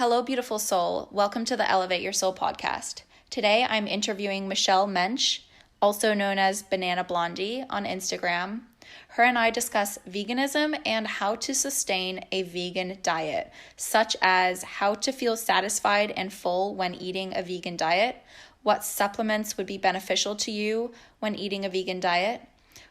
Hello, beautiful soul. Welcome to the Elevate Your Soul podcast. Today, I'm interviewing Michelle Mensch, also known as Banana Blondie on Instagram. Her and I discuss veganism and how to sustain a vegan diet, such as how to feel satisfied and full when eating a vegan diet, what supplements would be beneficial to you when eating a vegan diet.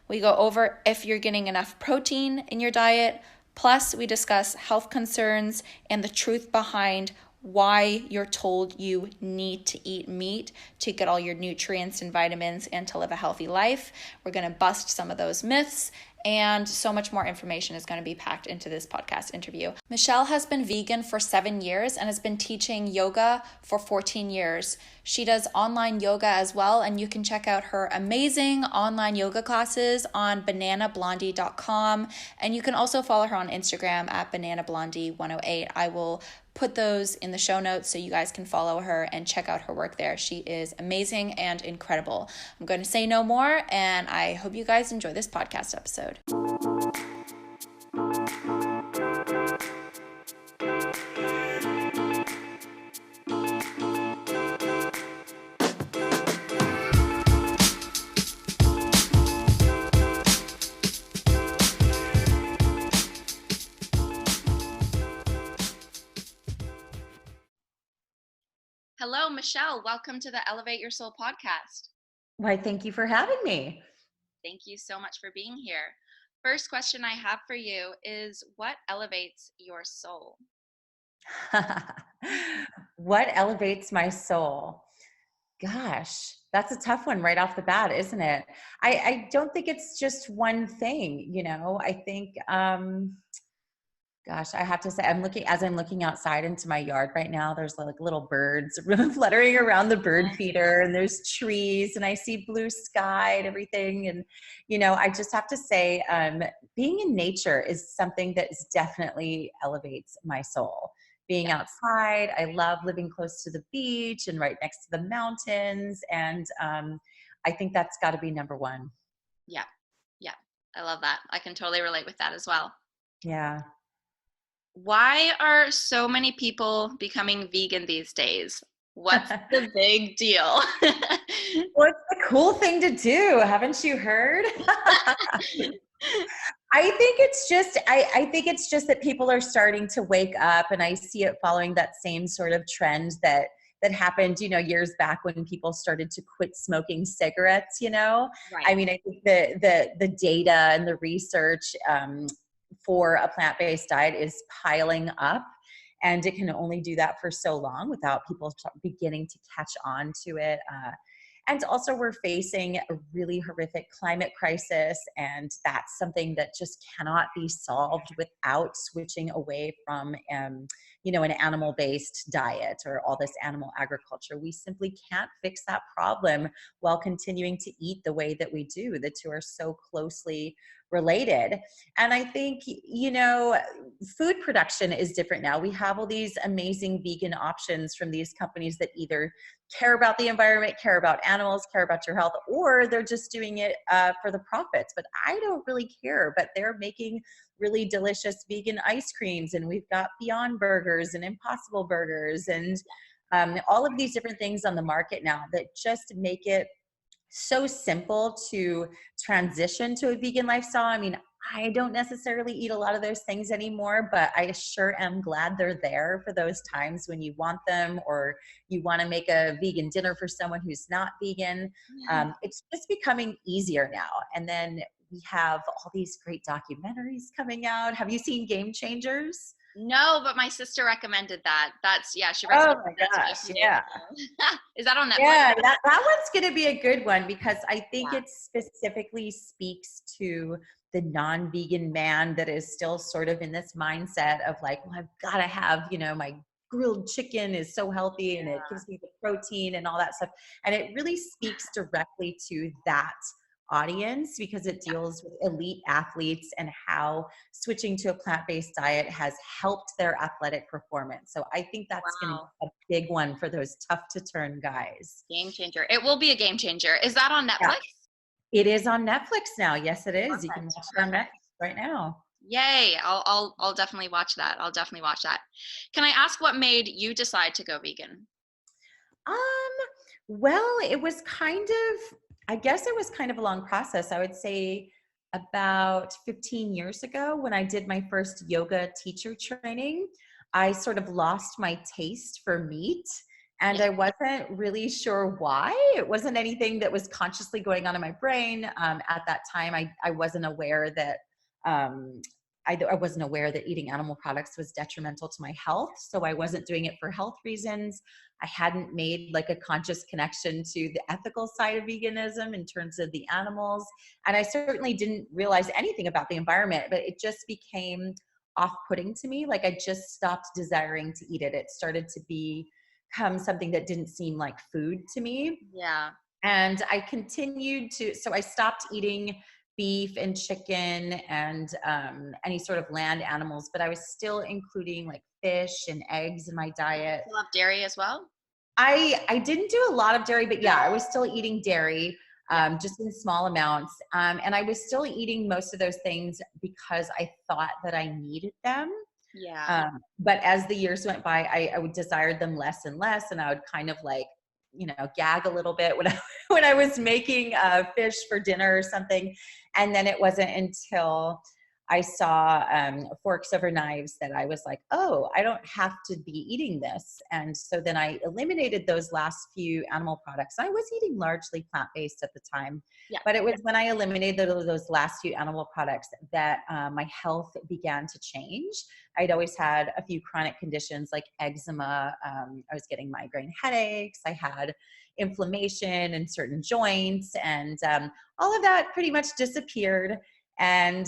We go over if you're getting enough protein in your diet. Plus, we discuss health concerns and the truth behind why you're told you need to eat meat to get all your nutrients and vitamins and to live a healthy life. We're going to bust some of those myths, and so much more information is going to be packed into this podcast interview. Michelle has been vegan for 7 years and has been teaching yoga for 14 years. She does online yoga as well, and you can check out her amazing online yoga classes on bananablondie.com. And you can also follow her on Instagram at bananablondie108. I will put those in the show notes so you guys can follow her and check out her work there. She is amazing and incredible. I'm going to say no more, and I hope you guys enjoy this podcast episode. Hello, Michelle. Welcome to the Elevate Your Soul podcast. Why, thank you for having me. Thank you so much for being here. First question I have for you is, what elevates your soul? What elevates my soul? Gosh, that's a tough one right off the bat, isn't it? I don't think it's just one thing, I think, gosh, I have to say, as I'm looking outside into my yard right now, there's like little birds fluttering around the bird feeder, and there's trees, and I see blue sky and everything. And, I just have to say, being in nature is something that definitely elevates my soul. Being outside, I love living close to the beach and right next to the mountains. And I think that's got to be number one. Yeah. I love that. I can totally relate with that as well. Yeah. Why are so many people becoming vegan these days? What's the big deal? What's the cool thing to do? Haven't you heard? I think it's just that people are starting to wake up, and I see it following that same sort of trend that happened, years back when people started to quit smoking cigarettes, Right. I mean, I think the data and the research for a plant-based diet is piling up, and it can only do that for so long without people beginning to catch on to it. And also, we're facing a really horrific climate crisis, and that's something that just cannot be solved without switching away from, an animal-based diet or all this animal agriculture. We simply can't fix that problem while continuing to eat the way that we do. The two are so closely related. And I think, food production is different now. We have all these amazing vegan options from these companies that either care about the environment, care about animals, care about your health, or they're just doing it for the profits. But I don't really care. But they're making really delicious vegan ice creams, and we've got Beyond Burgers and Impossible Burgers, and all of these different things on the market now that just make it so simple to transition to a vegan lifestyle. I mean, I don't necessarily eat a lot of those things anymore, but I sure am glad they're there for those times when you want them, or you want to make a vegan dinner for someone who's not vegan. It's just becoming easier now. And then we have all these great documentaries coming out. Have you seen Game Changers? No, but my sister recommended that. She Oh recommended my that to me a gosh, few days yeah. ago. Is that on Netflix? Yeah, that one's going to be a good one, because I think Yeah. it specifically speaks to the non-vegan man that is still sort of in this mindset of like, well, I've got to have, my grilled chicken is so healthy and it gives me the protein and all that stuff. And it really speaks directly to that audience, because it deals with elite athletes and how switching to a plant-based diet has helped their athletic performance. So I think that's going to be a big one for those tough to turn guys. Game changer. It will be a game changer. Is that on Netflix? Yeah. It is on Netflix now. Yes, it is. Perfect. You can watch it on Netflix right now. Yay. I'll definitely watch that. I'll definitely watch that. Can I ask what made you decide to go vegan? Um, well, it was kind of, I guess it was kind of a long process. I would say about 15 years ago when I did my first yoga teacher training, I sort of lost my taste for meat. And Yeah. I wasn't really sure why. It wasn't anything that was consciously going on in my brain. At that time, I wasn't aware that um, I wasn't aware that eating animal products was detrimental to my health. So I wasn't doing it for health reasons. I hadn't made like a conscious connection to the ethical side of veganism in terms of the animals. And I certainly didn't realize anything about the environment, but it just became off putting to me. Like I just stopped desiring to eat it. It started to become something that didn't seem like food to me. Yeah. And I continued to, so I stopped eating beef and chicken and any sort of land animals, but I was still including like fish and eggs in my diet. You love dairy as well? I didn't do a lot of dairy, but yeah, I was still eating dairy, Yeah. just in small amounts. And I was still eating most of those things because I thought that I needed them. Yeah. But as the years went by, I would desire them less and less, and I would kind of like, gag a little bit when I when I was making fish for dinner or something. And then it wasn't until I saw forks over knives that I was like, oh, I don't have to be eating this. And so then I eliminated those last few animal products. I was eating largely plant-based at the time, Yeah. but it was when I eliminated those last few animal products that my health began to change. I'd always had a few chronic conditions like eczema. I was getting migraine headaches. I had inflammation in certain joints, and all of that pretty much disappeared. And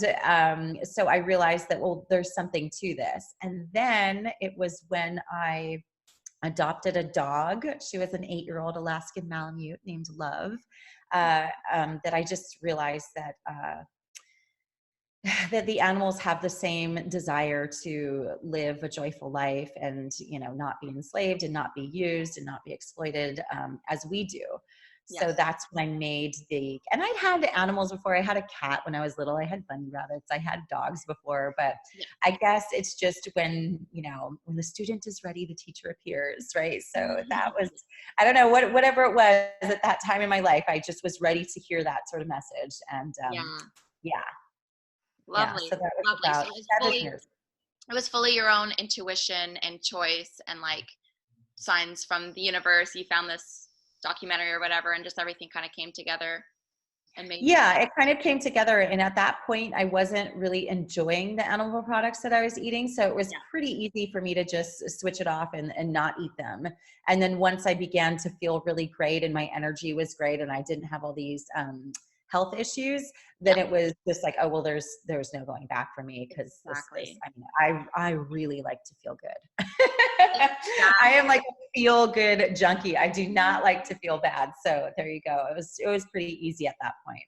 so I realized that, well, there's something to this. And then it was when I adopted a dog. She was an 8-year-old Alaskan Malamute named Love. That I just realized that that the animals have the same desire to live a joyful life and not be enslaved and not be used and not be exploited as we do. So Yes. that's when I made and I'd had animals before. I had a cat when I was little. I had bunny rabbits. I had dogs before, but Yeah. I guess it's just when when the student is ready, the teacher appears, right? So that was, I don't know, whatever it was at that time in my life, I just was ready to hear that sort of message. And Yeah. yeah, yeah, so Lovely. that was Lovely. So about 7 years. it was fully your own intuition and choice and like signs from the universe. You found this documentary or whatever and just everything kind of came together and made you. Yeah, it kind of came together, and at that point, I wasn't really enjoying the animal products that I was eating, so it was Yeah. pretty easy for me to just switch it off and not eat them. And then once I began to feel really great and my energy was great and I didn't have all these health issues, Yeah. then it was just like, oh, well, there's no going back for me because this, Exactly. I mean, I really like to feel good. I am Exactly. like a feel good junkie. I do not like to feel bad. So there you go. It was pretty easy at that point.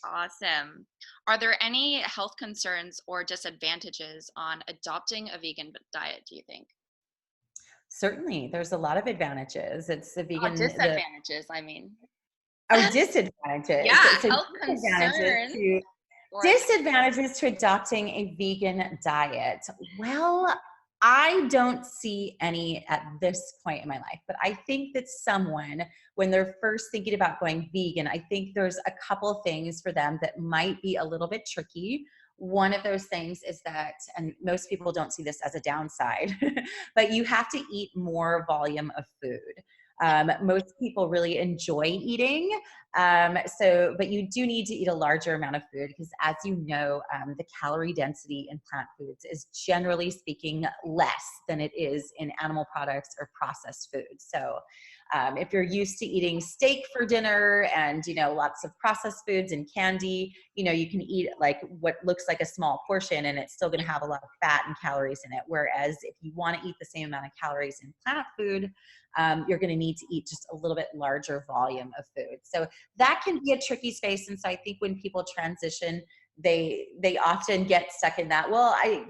Awesome. Are there any health concerns or disadvantages on adopting a vegan diet, do you think? Certainly, there's a lot of advantages. It's the Oh, vegan, the disadvantages, I mean. disadvantages. Yeah, So health disadvantages concerns to or disadvantages to adopting a vegan diet. Well, I don't see any at this point in my life, but I think that someone, when they're first thinking about going vegan, I think there's a couple things for them that might be a little bit tricky. One of those things is that, and most people don't see this as a downside, but you have to eat more volume of food. Most people really enjoy eating, but you do need to eat a larger amount of food because, as you know, the calorie density in plant foods is generally speaking less than it is in animal products or processed foods. So if you're used to eating steak for dinner and lots of processed foods and candy, you can eat like what looks like a small portion and it's still going to have a lot of fat and calories in it. Whereas if you want to eat the same amount of calories in plant food, you're going to need to eat just a little bit larger volume of food. So that can be a tricky space. And so I think when people transition they often get stuck in that, well, I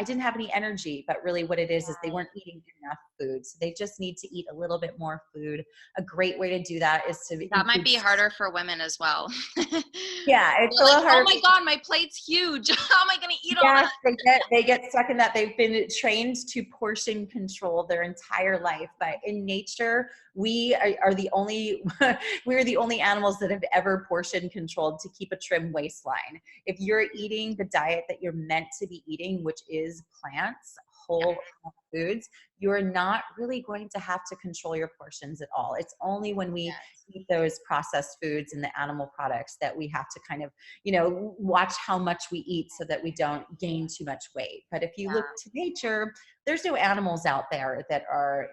didn't have any energy, but really what it is they weren't eating enough food. So they just need to eat a little bit more food. A great way to do that is to That might include, be harder for women as well. yeah, it's They're a like, little oh harder. my God, my plate's huge. How am I going to eat all Yes, that? they get stuck in that. They've been trained to portion control their entire life. But in nature, we are the only we are the only animals that have ever portion controlled to keep a trim waistline. If you're eating the diet that you're meant to be eating, which is plants, whole plant foods, you're not really going to have to control your portions at all. It's only when we Yes. eat those processed foods and the animal products that we have to kind of, watch how much we eat so that we don't gain too much weight. But if you Yeah. look to nature, there's no animals out there that are,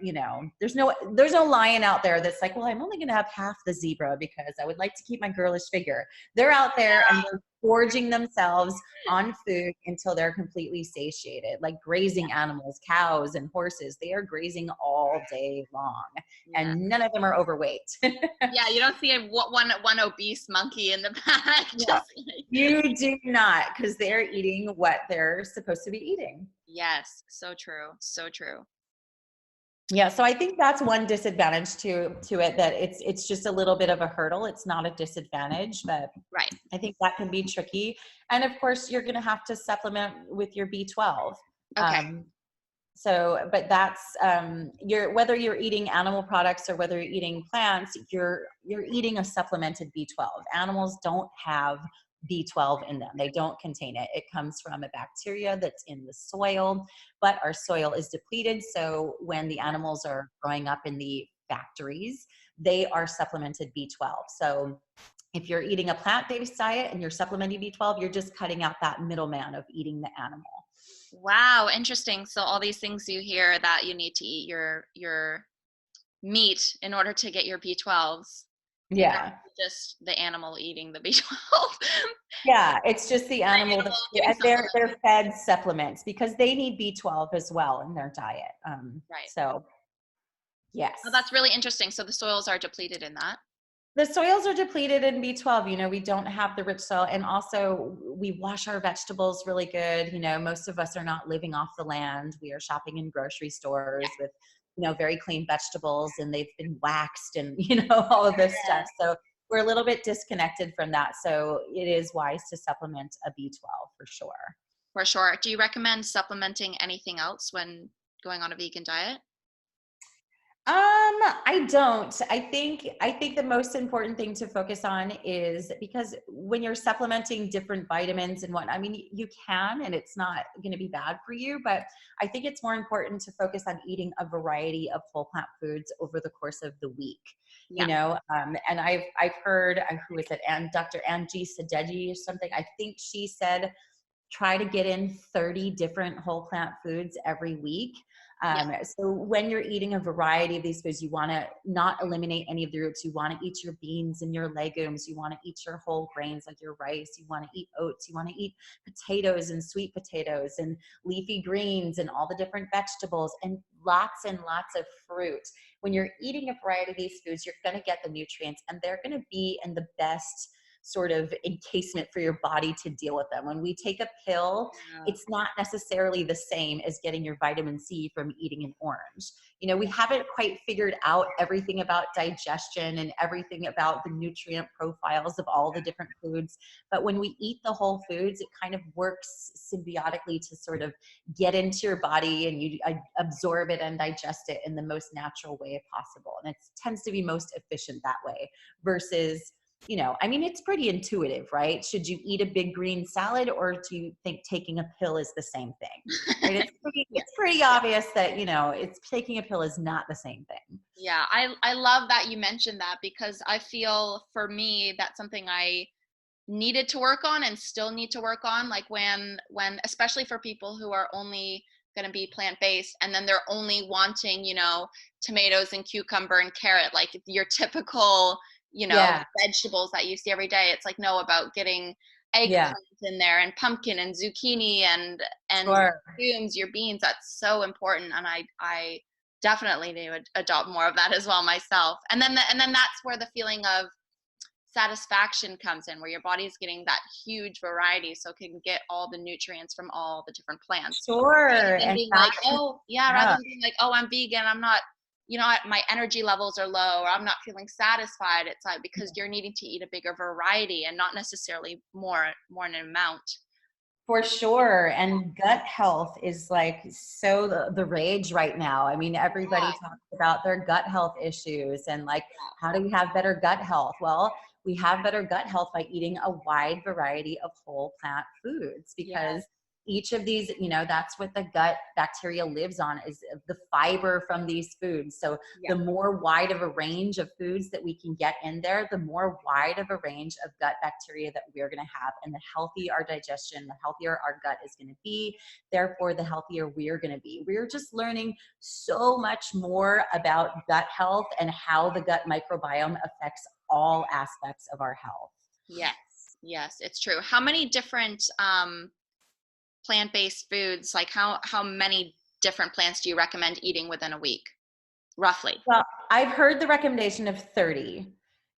there's no lion out there that's like, well, I'm only going to have half the zebra because I would like to keep my girlish figure. They're out there and they're gorging themselves on food until they're completely satiated, like grazing animals, cows and horses. They are grazing all day long, Yeah. and none of them are overweight. Yeah, you don't see one obese monkey in the back. No, Just like, you do not, because they're eating what they're supposed to be eating. yes, so true. So true. Yeah, so I think that's one disadvantage to it, that it's just a little bit of a hurdle. It's not a disadvantage, but Right. I think that can be tricky. And of course, you're going to have to supplement with your B12. Okay. But that's whether you're eating animal products or whether you're eating plants, you're eating a supplemented B12. Animals don't have B12 in them. They don't contain it. It comes from a bacteria that's in the soil, but our soil is depleted. So when the animals are growing up in the factories, they are supplemented B12. So if you're eating a plant-based diet and you're supplementing B12, you're just cutting out that middleman of eating the animal. Wow, interesting. So all these things you hear that you need to eat your meat in order to get your B12s is Yeah. actually just the animal eating the B12. Yeah, it's just the animal Animal that, getting and supplemented. they're fed supplements because they need B12 as well in their diet. Right. So Oh, yes, that's really interesting. So the soils are depleted in that. the soils are depleted in B12. We don't have the rich soil, and also we wash our vegetables really good. Most of us are not living off the land. We are shopping in grocery stores with, very clean vegetables, and they've been waxed and, all of this stuff. So we're a little bit disconnected from that. So it is wise to supplement a B12 for sure. For sure. Do you recommend supplementing anything else when going on a vegan diet? I don't. I think the most important thing to focus on is, because when you're supplementing different vitamins and what, I mean, you can, and it's not going to be bad for you, but I think it's more important to focus on eating a variety of whole plant foods over the course of the week. Yeah. And I've heard, who is it, and Dr. Angie Sadeji or something. I think she said try to get in 30 different whole plant foods every week. Yeah. So when you're eating a variety of these foods, you want to not eliminate any of the roots. You want to eat your beans and your legumes. You want to eat your whole grains like your rice. You want to eat oats. You want to eat potatoes and sweet potatoes and leafy greens and all the different vegetables and lots of fruit. When you're eating a variety of these foods, you're going to get the nutrients, and they're going to be in the best sort of encasement for your body to deal with them. When we take a pill, Yeah. it's not necessarily the same as getting your vitamin C from eating an orange. We haven't quite figured out everything about digestion and everything about the nutrient profiles of all the different foods. But when we eat the whole foods, it kind of works symbiotically to sort of get into your body, and you absorb it and digest it in the most natural way possible. And it tends to be most efficient that way versus, I mean, it's pretty intuitive, right? Should you eat a big green salad, or do you think taking a pill is the same thing, right? It's pretty obvious that, it's taking a pill is not the same thing. Yeah, I love that you mentioned that, because I feel for me that's something I needed to work on and still need to work on. Like when especially for people who are only going to be plant-based, and then they're only wanting, tomatoes and cucumber and carrot, like your typical, Yeah. vegetables that you see every day. It's like, no, about getting Yeah. eggplant in there and pumpkin and zucchini and Sure. legumes, your beans. That's so important, and I definitely need to adopt more of that as well myself. And then that's where the feeling of satisfaction comes in, where your body is getting that huge variety, so it can get all the nutrients from all the different plants. Rather Sure. than And being like, that's, oh, yeah, rather yeah. than being like, oh, I'm vegan, I'm not, my energy levels are low, or I'm not feeling satisfied. It's like because you're needing to eat a bigger variety and not necessarily more in amount. For sure. And gut health is like so the rage right now. I mean, everybody Yeah, talks about their gut health issues and like, how do we have better gut health? Well, we have better gut health by eating a wide variety of whole plant foods yeah, because each of these, that's what the gut bacteria lives on is the fiber from these foods. So yeah, the more wide of a range of foods that we can get in there, the more wide of a range of gut bacteria that we're going to have. And the healthier our digestion, the healthier our gut is going to be. Therefore, the healthier we're going to be. We're just learning so much more about gut health and how the gut microbiome affects all aspects of our health. yes, yes, it's true. How many different plant-based foods, like how many different plants do you recommend eating within a week, roughly? Well, I've heard the recommendation of 30,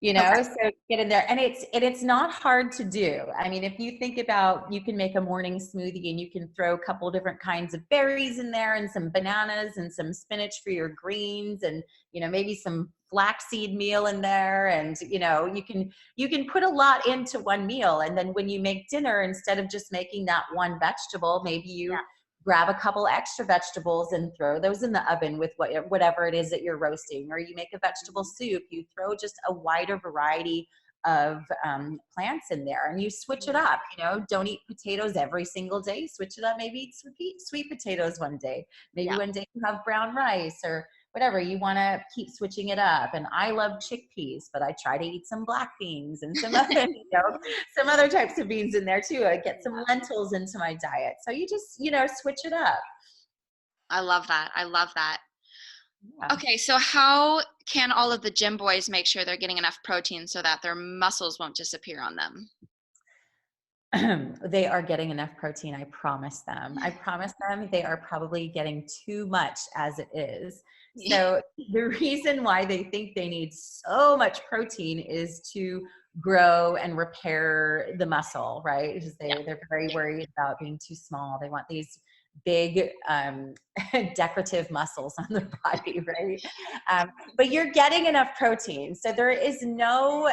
Okay. so get in there. And it's not hard to do. I mean, if you think about, you can make a morning smoothie and you can throw a couple different kinds of berries in there and some bananas and some spinach for your greens and, maybe some flaxseed meal in there. And, you can put a lot into one meal. And then when you make dinner, instead of just making that one vegetable, maybe you Yeah. grab a couple extra vegetables and throw those in the oven with whatever it is that you're roasting, or you make a vegetable soup, you throw just a wider variety of plants in there and you switch it up. Don't eat potatoes every single day, switch it up, maybe eat sweet potatoes one day, maybe Yeah. one day you have brown rice or whatever. You want to keep switching it up. And I love chickpeas, but I try to eat some black beans and some other, some other types of beans in there too. I get some lentils into my diet. So you just, switch it up. I love that. I love that. Yeah. Okay, so how can all of the gym boys make sure they're getting enough protein so that their muscles won't disappear on them? They are getting enough protein. I promise them. I promise them they are probably getting too much as it is. So the reason why they think they need so much protein is to grow and repair the muscle, right? Because Yeah. they're very worried about being too small. They want these big decorative muscles on their body, right? But you're getting enough protein. So there is no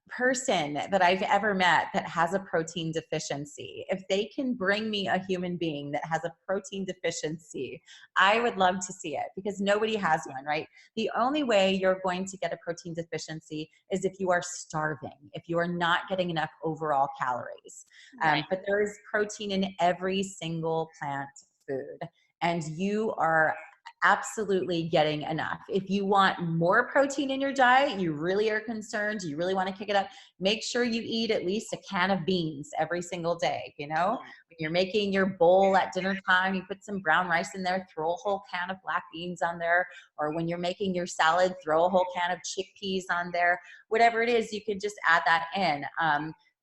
person that I've ever met that has a protein deficiency. If they can bring me a human being that has a protein deficiency, I would love to see it because nobody has one, right? The only way you're going to get a protein deficiency is if you are starving, if you are not getting enough overall calories. Right. But there is protein in every single plant food, and you are absolutely getting enough. If you want more protein in your diet, you really are concerned, you really want to kick it up, make sure you eat at least a can of beans every single day. When you're making your bowl at dinner time, you put some brown rice in there, throw a whole can of black beans on there. Or when you're making your salad, throw a whole can of chickpeas on there. Whatever it is, you can just add that in.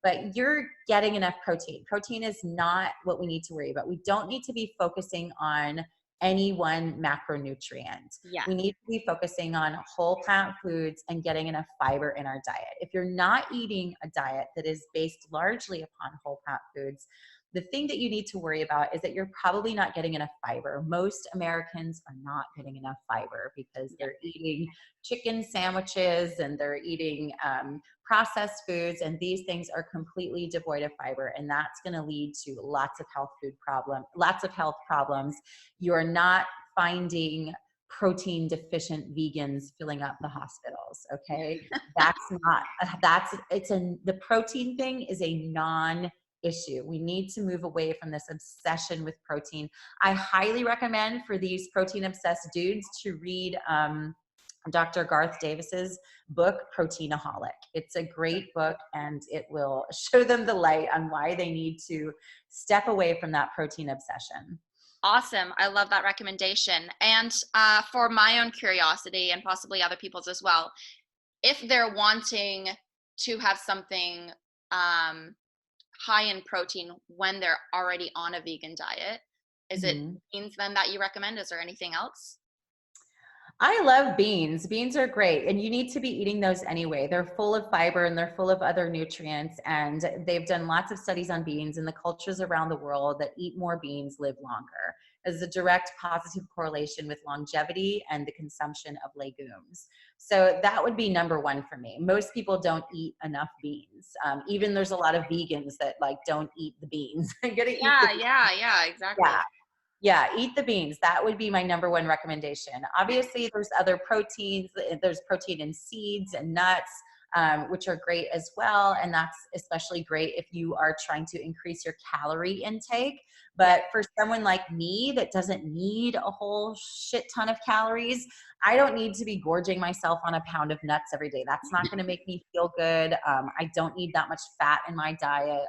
But you're getting enough protein. Protein is not what we need to worry about. We don't need to be focusing on any one macronutrient. Yeah. We need to be focusing on whole plant foods and getting enough fiber in our diet. If you're not eating a diet that is based largely upon whole plant foods, the thing that you need to worry about is that you're probably not getting enough fiber. Most Americans are not getting enough fiber because they're eating chicken sandwiches and they're eating processed foods, and these things are completely devoid of fiber, and that's going to lead to lots of health problems. You're not finding protein deficient vegans filling up the hospitals. Okay. The protein thing is a non-issue. We need to move away from this obsession with protein. I highly recommend for these protein obsessed dudes to read Dr. Garth Davis's book, Proteinaholic. It's a great book, and it will show them the light on why they need to step away from that protein obsession. Awesome. I love that recommendation. And for my own curiosity and possibly other people's as well, if they're wanting to have something high in protein when they're already on a vegan diet, is it Mhm. beans then that you recommend? Is there anything else? I love beans. Beans are great, and you need to be eating those anyway. They're full of fiber and they're full of other nutrients, and they've done lots of studies on beans, and the cultures around the world that eat more beans live longer. There's a direct positive correlation with longevity and the consumption of legumes. So that would be number one for me. Most people don't eat enough beans. Even there's a lot of vegans that like don't eat the beans. I'm gonna eat the beans. Yeah, exactly. Yeah. Yeah, eat the beans. That would be my number one recommendation. Obviously, there's other proteins. There's protein in seeds and nuts, which are great as well. And that's especially great if you are trying to increase your calorie intake. But for someone like me that doesn't need a whole shit ton of calories, I don't need to be gorging myself on a pound of nuts every day. That's not going to make me feel good. I don't need that much fat in my diet.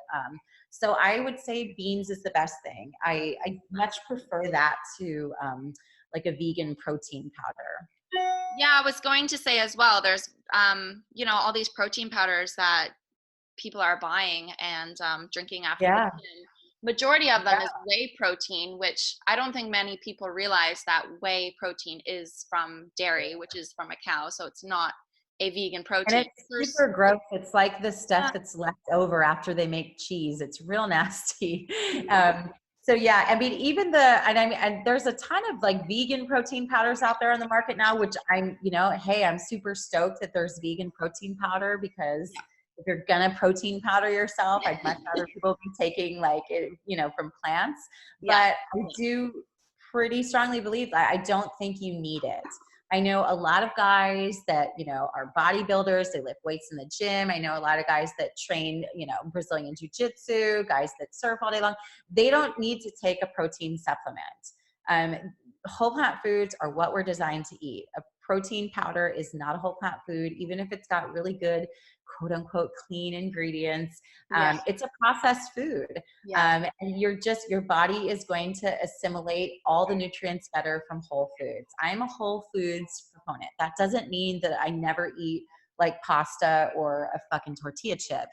So I would say beans is the best thing. I much prefer that to like a vegan protein powder. Yeah, I was going to say as well, there's, all these protein powders that people are buying and drinking after the Yeah. gym. Majority of them Yeah. is whey protein, which I don't think many people realize that whey protein is from dairy, which is from a cow. So it's not a vegan And protein. it's super gross. It's like the stuff that's left over after they make cheese. It's real nasty. So yeah, I mean, even and there's a ton of like vegan protein powders out there on the market now, which hey, I'm super stoked that there's vegan protein powder because if you're gonna protein powder yourself, I'd much rather people be taking like it, from plants. Yeah. But I do pretty strongly believe that I don't think you need it. I know a lot of guys that, are bodybuilders, they lift weights in the gym. I know a lot of guys that train, Brazilian jiu-jitsu, guys that surf all day long. They don't need to take a protein supplement. Whole plant foods are what we're designed to eat. A protein powder is not a whole plant food, even if it's got really good, quote unquote, clean ingredients. It's a processed food. And your body is going to assimilate all the nutrients better from whole foods. I'm a whole foods proponent. That doesn't mean that I never eat like pasta or a fucking tortilla chip.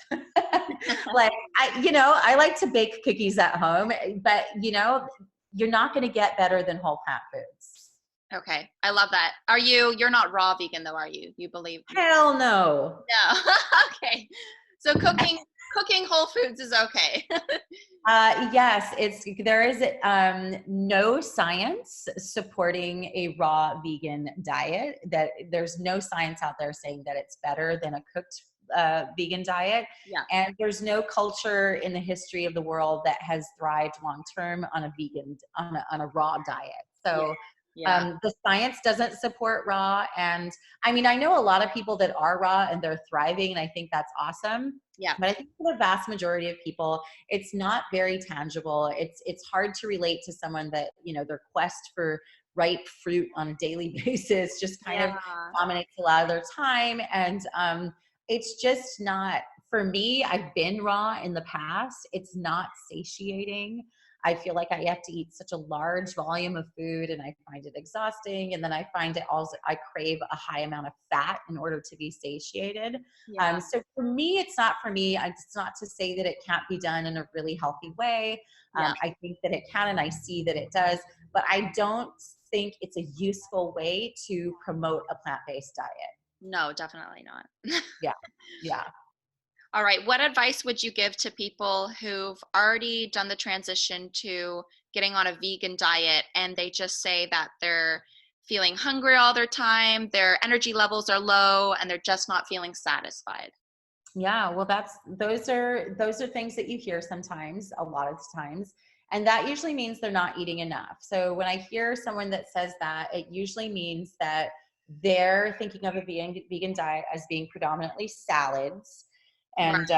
Like I like to bake cookies at home, but you're not going to get better than whole plant foods. Okay. I love that. You're not raw vegan though, are you? You believe? Hell no. No. Okay. So cooking whole foods is okay. Yes, there is no science supporting a raw vegan diet. That there's no science out there saying that it's better than a cooked vegan diet. Yeah. And there's no culture in the history of the world that has thrived long term on a raw diet. So the science doesn't support raw. And I mean, I know a lot of people that are raw and they're thriving, and I think that's awesome. Yeah. But I think for the vast majority of people, it's not very tangible. It's hard to relate to someone that, their quest for ripe fruit on a daily basis just kind of dominates a lot of their time. And it's just not, for me, I've been raw in the past. It's not satiating. I feel like I have to eat such a large volume of food and I find it exhausting. And then I find it also, I crave a high amount of fat in order to be satiated. So for me, it's not for me. It's not to say that it can't be done in a really healthy way. I think that it can, and I see that it does, but I don't think it's a useful way to promote a plant-based diet. No, definitely not. Yeah. All right. What advice would you give to people who've already done the transition to getting on a vegan diet and they just say that they're feeling hungry all their time, their energy levels are low, and they're just not feeling satisfied? Yeah, well, those are things that you hear sometimes, a lot of times, and that usually means they're not eating enough. So when I hear someone that says that, it usually means that they're thinking of a vegan diet as being predominantly salads, and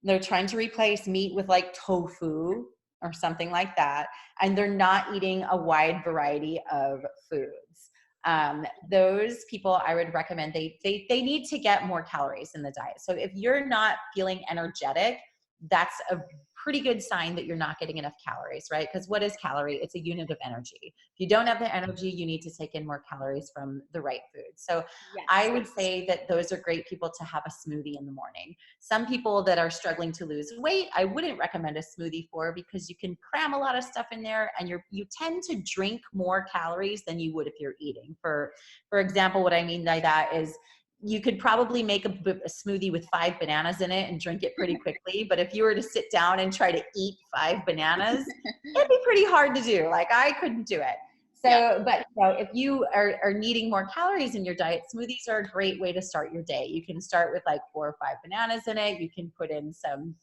they're trying to replace meat with like tofu or something like that, and they're not eating a wide variety of foods. Those people, I would recommend they need to get more calories in the diet. So if you're not feeling energetic, that's a pretty good sign that you're not getting enough calories, right? Because what is calorie? It's a unit of energy. If you don't have the energy, you need to take in more calories from the right food. So I Yes. would say that those are great people to have a smoothie in the morning. Some people that are struggling to lose weight, I wouldn't recommend a smoothie for, because you can cram a lot of stuff in there and you tend to drink more calories than you would if you're eating. For example, what I mean by that is you could probably make a smoothie with 5 bananas in it and drink it pretty quickly. But if you were to sit down and try to eat 5 bananas, it'd be pretty hard to do. Like, I couldn't do it. Yeah. So, but if you are needing more calories in your diet, smoothies are a great way to start your day. You can start with like 4 or 5 bananas in it. You can put in some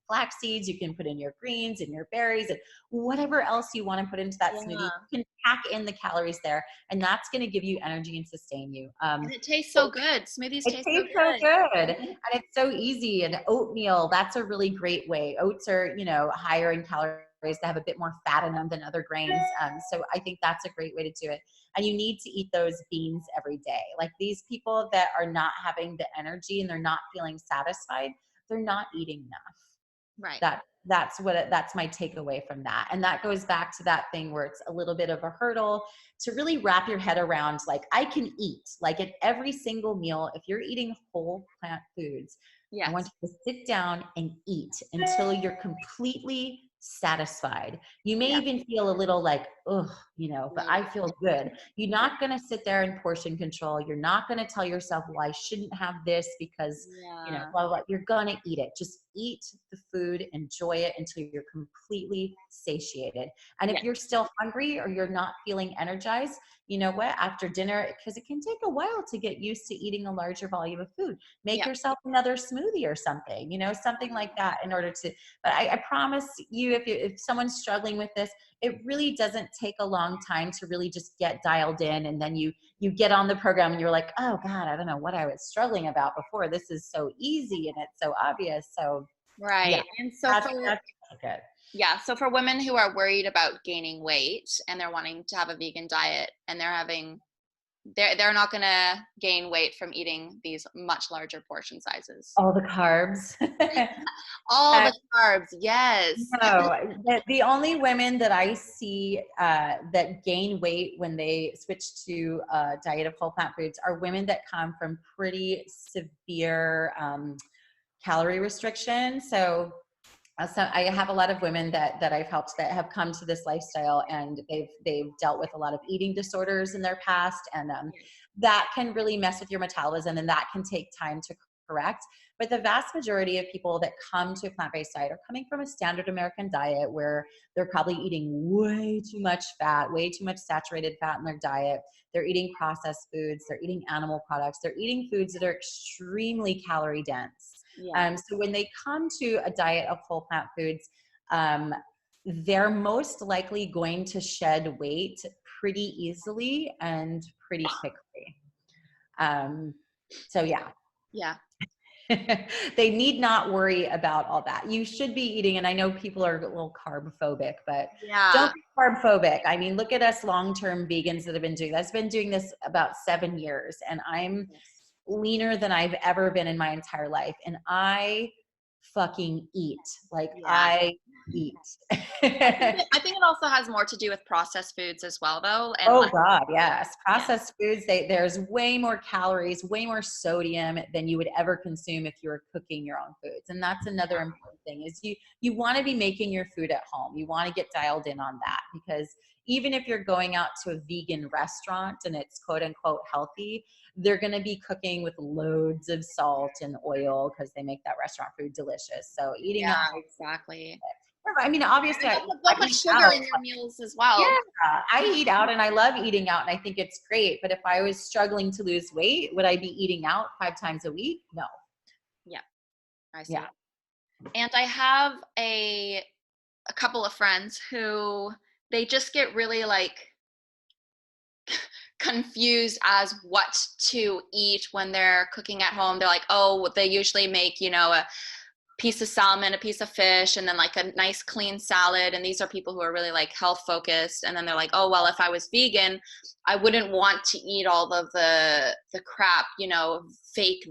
flax seeds, you can put in your greens and your berries and whatever else you want to put into that smoothie. You can pack in the calories there, and that's going to give you energy and sustain you. And it tastes so good. Smoothies It taste so tastes so good. good, and it's so easy. And oatmeal, that's a really great way. Oats are, higher in calories. They have a bit more fat in them than other grains. So I think that's a great way to do it. And you need to eat those beans every day. Like, these people that are not having the energy and they're not feeling satisfied, they're not eating enough. Right. That's my takeaway from that. And that goes back to that thing where it's a little bit of a hurdle to really wrap your head around, like, I can eat, like, at every single meal. If you're eating whole plant foods, I want Yes. you to sit down and eat until you're completely satisfied. You may Yeah. even feel a little like, ugh, but I feel good. You're Yeah. not going to sit there and portion control. You're not going to tell yourself, well, I shouldn't have this because, Yeah. blah, blah, blah. You're going to eat it. Just eat the food, enjoy it until you're completely satiated. And if Yes. you're still hungry or you're not feeling energized, you know what, after dinner, because it can take a while to get used to eating a larger volume of food, make Yeah. yourself another smoothie or something, something like that, in order to, but I promise you, if someone's struggling with this, it really doesn't take a long time to really just get dialed in. And then you get on the program and you're like, oh God, I don't know what I was struggling about before. This is so easy and it's so obvious. So yeah, Right. And so that's good. yeah, so for women who are worried about gaining weight and they're wanting to have a vegan diet and they're not going to gain weight from eating these much larger portion sizes. All the carbs. All the carbs, yes. No, the only women that I see that gain weight when they switch to a diet of whole plant foods are women that come from pretty severe calorie restriction. So I have a lot of women that I've helped that have come to this lifestyle, and they've dealt with a lot of eating disorders in their past, and that can really mess with your metabolism, and that can take time to correct. But the vast majority of people that come to a plant-based diet are coming from a standard American diet where they're probably eating way too much fat, way too much saturated fat in their diet. They're eating processed foods, they're eating animal products, they're eating foods that are extremely calorie dense. Yeah. So when they come to a diet of whole plant foods, they're most likely going to shed weight pretty easily and pretty quickly. So yeah. Yeah. They need not worry about all that. You should be eating, and I know people are a little carb phobic, but Yeah. don't be carb phobic. I mean, look at us long-term vegans that have been doing this. I've been doing this about 7 years, and I'm leaner than I've ever been in my entire life. And I fucking eat. Like, Yeah. I eat. I think it also has more to do with processed foods as well, though. And Oh God, yes. Processed foods, there's way more calories, way more sodium than you would ever consume if you were cooking your own foods. And that's another important thing, is you want to be making your food at home. You want to get dialed in on that, because even if you're going out to a vegan restaurant and it's quote unquote healthy, they're going to be cooking with loads of salt and oil because they make that restaurant food delicious. So eating yeah, at home, exactly. I mean, obviously I Don't put eat sugar out. in your meals as well. Yeah, I eat out and I love eating out and I think it's great. But if I was struggling to lose weight, would I be eating out 5 times a week? No. Yeah, I see. Yeah. And I have a couple of friends who they just get really like confused as what to eat when they're cooking at home. They're like, oh, they usually make, a piece of salmon, a piece of fish, and then like a nice clean salad. And these are people who are really like health focused. And then they're like, oh, well, if I was vegan, I wouldn't want to eat all of the crap, fake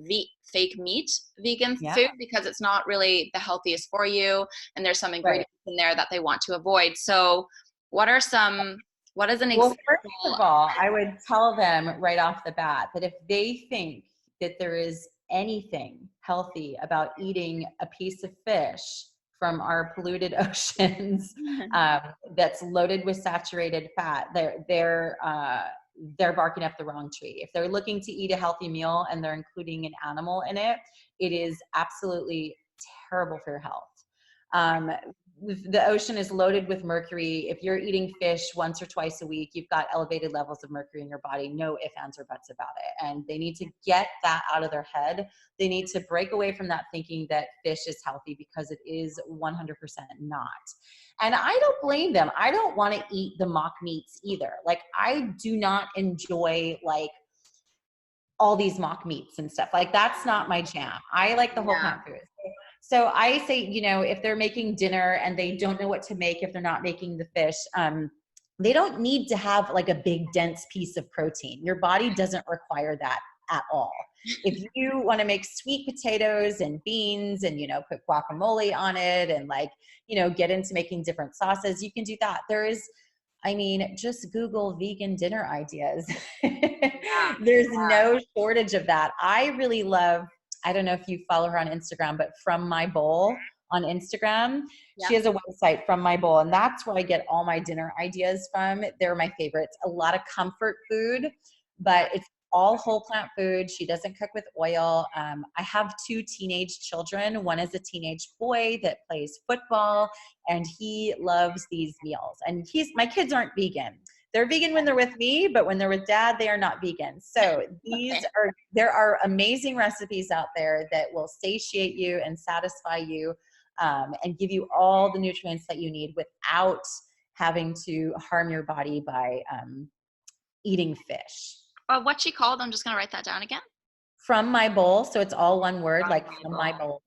meat vegan Yeah. food, because it's not really the healthiest for you. And there's some Right. ingredients in there that they want to avoid. So what is an Well, example? first of all, I would tell them right off the bat that if they think that there is anything healthy about eating a piece of fish from our polluted oceans that's loaded with saturated fat, they're barking up the wrong tree. If they're looking to eat a healthy meal and they're including an animal in it, it is absolutely terrible for your health. The ocean is loaded with mercury. If you're eating fish once or twice a week, you've got elevated levels of mercury in your body. No ifs, ands, or buts about it. And they need to get that out of their head. They need to break away from that thinking that fish is healthy, because it is 100% not. And I don't blame them. I don't want to eat the mock meats either. Like, I do not enjoy like all these mock meats and stuff. Like, that's not my jam. I like the whole plant foods. So I say, if they're making dinner and they don't know what to make, if they're not making the fish, they don't need to have like a big dense piece of protein. Your body doesn't require that at all. If you want to make sweet potatoes and beans and, put guacamole on it and like, get into making different sauces, you can do that. Just Google vegan dinner ideas. There's no shortage of that. I really love, I don't know if you follow her on Instagram, but From My Bowl on Instagram, she has a website, From My Bowl, and that's where I get all my dinner ideas from. They're my favorites. A lot of comfort food, but it's all whole plant food. She doesn't cook with oil. I have 2 teenage children. One is a teenage boy that plays football, and he loves these meals. And my kids aren't vegan. They're vegan when they're with me, but when they're with dad, they are not vegan. So there are amazing recipes out there that will satiate you and satisfy you, and give you all the nutrients that you need without having to harm your body by eating fish. What's she called? I'm just going to write that down again. From My Bowl. So it's all one word, From My Bowl.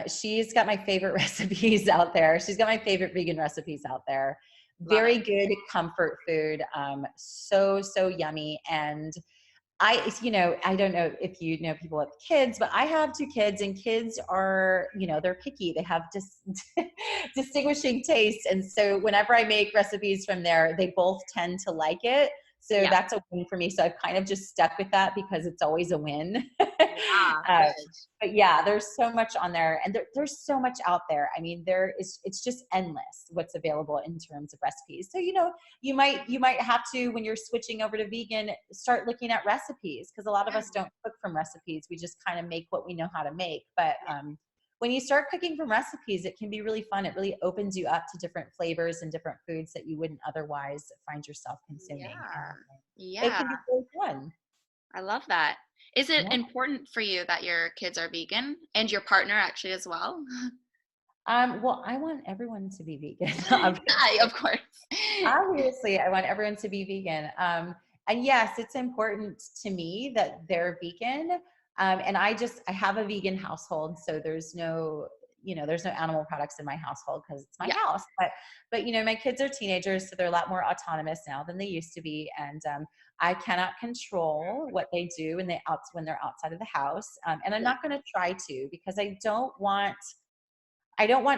She's got my favorite recipes out there. She's got my favorite vegan recipes out there. Very good comfort food. So yummy. And I don't know if you know people with kids, but I have 2 kids, and kids are, they're picky. They have distinguishing tastes. And so whenever I make recipes from there, they both tend to like it. So that's a win for me. So I've kind of just stuck with that because it's always a win. But yeah, there's so much on there, and there's so much out there. It's just endless what's available in terms of recipes. So, you might have to, when you're switching over to vegan, start looking at recipes, because a lot of us don't cook from recipes. We just kind of make what we know how to make. But when you start cooking from recipes, it can be really fun. It really opens you up to different flavors and different foods that you wouldn't otherwise find yourself consuming. It can be really fun. I love that. Is it important for you that your kids are vegan, and your partner actually as well? Well, I want everyone to be vegan. Of course. Obviously, I want everyone to be vegan. And yes, it's important to me that they're vegan. And I have a vegan household, so there's no animal products in my household because it's my house. But my kids are teenagers, so they're a lot more autonomous now than they used to be. And I cannot control what they do when they're outside of the house. And I'm not going to try to, because I don't want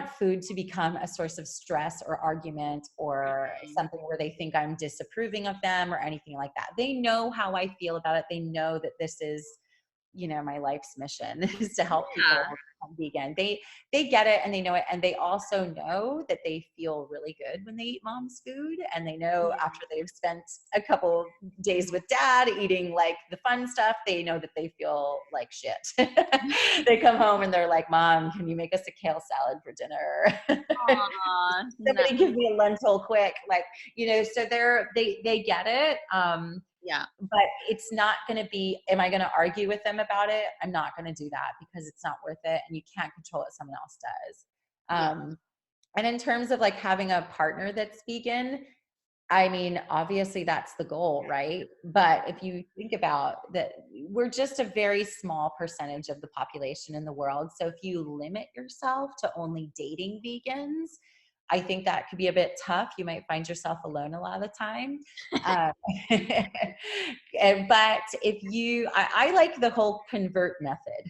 food to become a source of stress or argument or something where they think I'm disapproving of them or anything like that. They know how I feel about it. They know that this is, my life's mission is to help people become vegan. They get it, and they know it. And they also know that they feel really good when they eat mom's food. And they know after they've spent a couple days with dad eating like the fun stuff, they know that they feel like shit. They come home and they're like, Mom, can you make us a kale salad for dinner? Somebody give me a lentil quick. So they get it. But it's not going to be, am I going to argue with them about it? I'm not going to do that, because it's not worth it, and you can't control what someone else does. And in terms of like having a partner that's vegan, obviously that's the goal, right? But if you think about that, we're just a very small percentage of the population in the world. So if you limit yourself to only dating vegans, I think that could be a bit tough. You might find yourself alone a lot of the time. Uh, but if you, I like the whole convert method,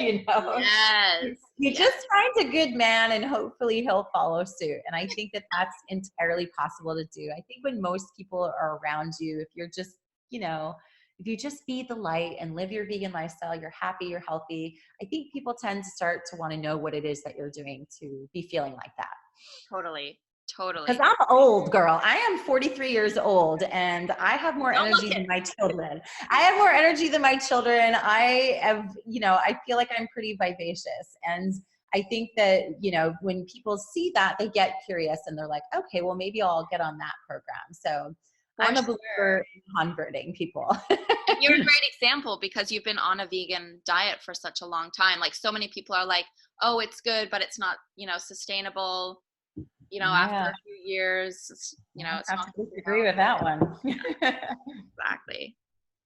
you know, Yes. you just find a good man and hopefully he'll follow suit. And I think that that's entirely possible to do. I think when most people are around you, if you're just, you know, if you just be the light and live your vegan lifestyle, you're happy, you're healthy, I think people tend to start to want to know what it is that you're doing to be feeling like that. Totally. Because I'm old, girl. I am 43 years old and I have more Don't look energy than it. my children. I have more energy than my children. I have, you know, I feel like I'm pretty vivacious. And I think that, you know, when people see that, they get curious and they're like, okay, well, maybe I'll get on that program. So I'm a believer in converting people. And you're a great example because you've been on a vegan diet for such a long time. Like so many people are like, oh, it's good, but it's not, you know, sustainable. You know, after a few years, you know, it's I not. have to disagree with that one. Exactly.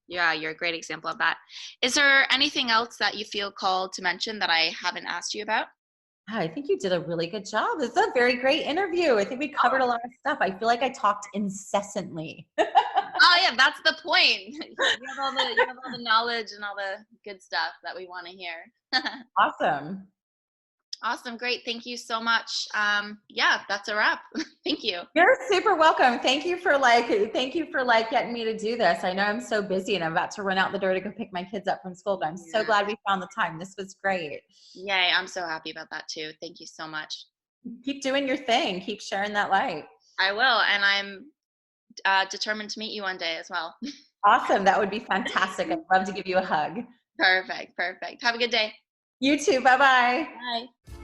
Yeah, you're a great example of that. Is there anything else that you feel called to mention that I haven't asked you about? I think you did a really good job. It's a very great interview. I think we covered a lot of stuff. I feel like I talked incessantly. Oh yeah, that's the point. You have all the knowledge and all the good stuff that we want to hear. Awesome. Awesome, great. Thank you so much. Yeah, that's a wrap. Thank you. You're super welcome. Thank you for getting me to do this. I know I'm so busy and I'm about to run out the door to go pick my kids up from school, but I'm so glad we found the time. This was great. Yay, I'm so happy about that too. Thank you so much. Keep doing your thing. Keep sharing that light. I will, and I'm determined to meet you one day as well. Awesome. That would be fantastic. I'd love to give you a hug. Perfect. Have a good day. You too. Bye-bye. Bye.